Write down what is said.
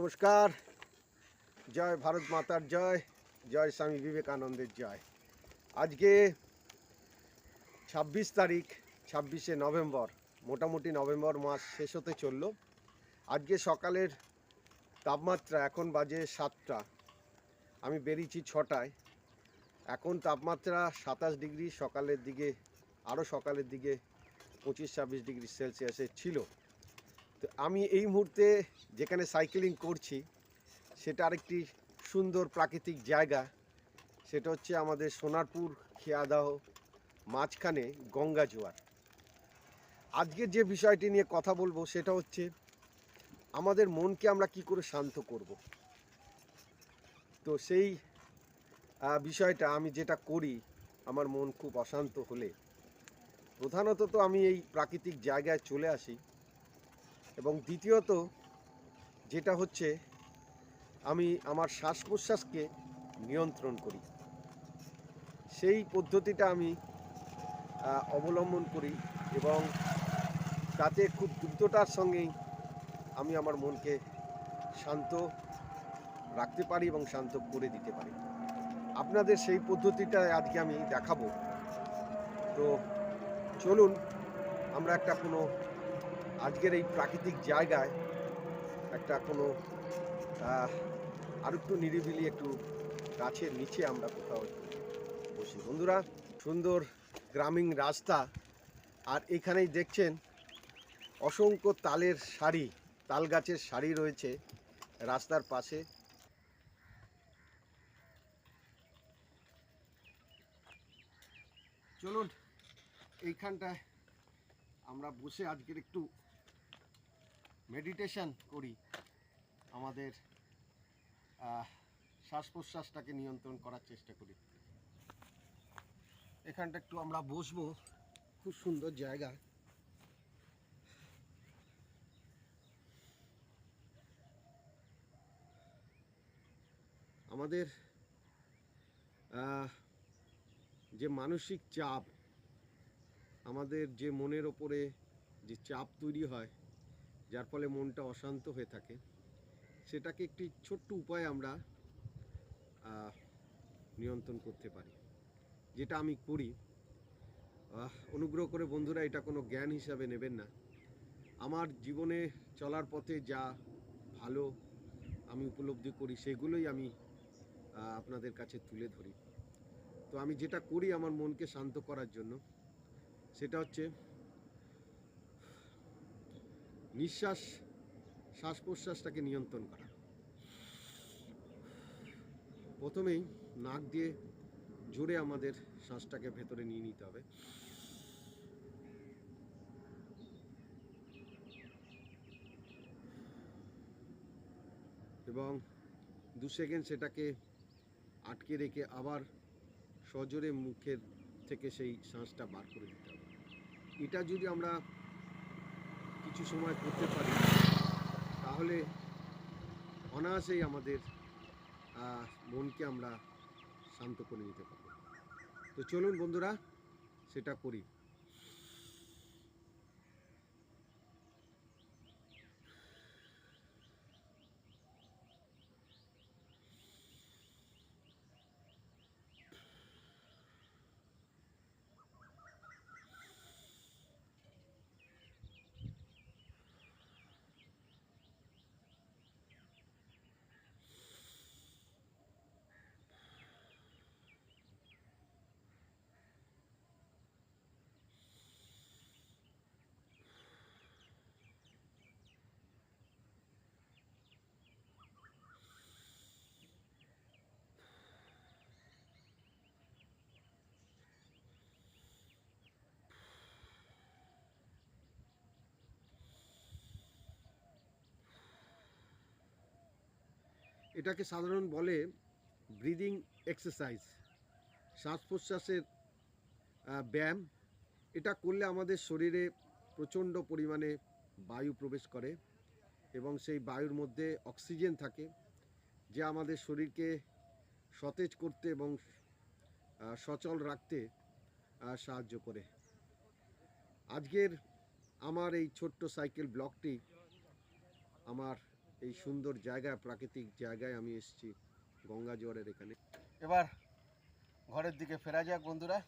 নমস্কার। জয় ভারত মাতার জয়, জয় স্বামী বিবেকানন্দের জয়। আজকে 26 তারিখ, 26শে নভেম্বর, মোটামুটি নভেম্বর মাস শেষ হতে চলল। আজকে সকালের তাপমাত্রা এখন বাজে 7টা, আমি বেরিয়েছি 6টায়। এখন তাপমাত্রা 27 ডিগ্রি, সকালের দিকে আরও সকালের দিকে 25-26 ডিগ্রি সেলসিয়াসের ছিল। তো আমি এই মুহূর্তে যেখানে সাইকেলিং করছি সেটা আরেকটি সুন্দর প্রাকৃতিক জায়গা, সেটা হচ্ছে আমাদের সোনারপুর খেয়াদাহ মাঝখানে গঙ্গা জোয়ার। আজকের যে বিষয়টি নিয়ে কথা বলবো সেটা হচ্ছে আমাদের মনকে আমরা কি করে শান্ত করব। তো সেই বিষয়টা আমি যেটা করি, আমার মন খুব অশান্ত হলে প্রধানত তো আমি এই প্রাকৃতিক জায়গায় চলে আসি, এবং দ্বিতীয়ত যেটা হচ্ছে আমি আমার শ্বাস প্রশ্বাসকে নিয়ন্ত্রণ করি। সেই পদ্ধতিটা আমি অবলম্বন করি, এবং তাতে খুব দ্রুততার সঙ্গেই আমি আমার মনকে শান্ত রাখতে পারি এবং শান্ত করে দিতে পারি। আপনাদের সেই পদ্ধতিটা আজকে আমি দেখাবো। তো চলুন আমরা একটা কোনো আজকের এই প্রাকৃতিক জায়গায় একটা কোনো আর একটু নিরিবিলি একটু গাছের নিচে আমরা কোথাও বসি। বন্ধুরা, সুন্দর গ্রামীণ রাস্তা, আর এখানেই দেখছেন অসংখ্য তালের সারি, তাল গাছের সারি রয়েছে রাস্তার পাশে। চলুন এইখানটায় আমরা বসে আজকের একটু মেডিটেশন করি, আমাদের শ্বাস প্রশ্বাসটাকে নিয়ন্ত্রণ করার চেষ্টা করি। এখানটা একটু আমরা বসবো, খুব সুন্দর জায়গা। আমাদের যে মানসিক চাপ, আমাদের যে মনের ওপরে যে চাপ তৈরি হয়, যার ফলে মনটা অশান্ত হয়ে থাকে, সেটাকে একটি ছোট্ট উপায়ে আমরা নিয়ন্ত্রণ করতে পারি, যেটা আমি করি। অনুগ্রহ করে বন্ধুরা এটা কোনো জ্ঞান হিসাবে নেবেন না। আমার জীবনে চলার পথে যা ভালো আমি উপলব্ধি করি সেগুলোই আমি আপনাদের কাছে তুলে ধরি। তো আমি যেটা করি আমার মনকে শান্ত করার জন্য, সেটা হচ্ছে শ্বাস প্রশ্বাসটাকে নিয়ন্ত্রণ করা। প্রথমেই নাক দিয়ে জোরে আমাদের শ্বাসটাকে ভেতরে নিয়ে নিতে হবে, এবং 2 সেকেন্ড সেটাকে আটকে রেখে আবার সজোরে মুখের থেকে সেই শ্বাসটা বার করে দিতে হবে। এটা যদি আমরা কিছু সময় করতে পারি তাহলে অনায়াসেই আমাদের মনকে আমরা শান্ত করে নিতে পারব। তো চলুন বন্ধুরা সেটা করি। এটাকে সাধারণ বলে ব্রিদিং এক্সারসাইজ, শ্বাস প্রশ্বাসের ব্যায়াম। এটা করলে আমাদের শরীরে প্রচণ্ড পরিমাণে বায়ু প্রবেশ করে, এবং সেই বায়ুর মধ্যে অক্সিজেন থাকে, যা আমাদের শরীরকে সতেজ করতে এবং সচল রাখতে সাহায্য করে। আজকের আমার এই ছোট্ট সাইকেল ব্লগটি আমার এই সুন্দর জায়গায়, প্রাকৃতিক জায়গায় আমি এসেছি গঙ্গা জোয়ারের এখানে। এবার ঘরের দিকে ফেরা যাক বন্ধুরা।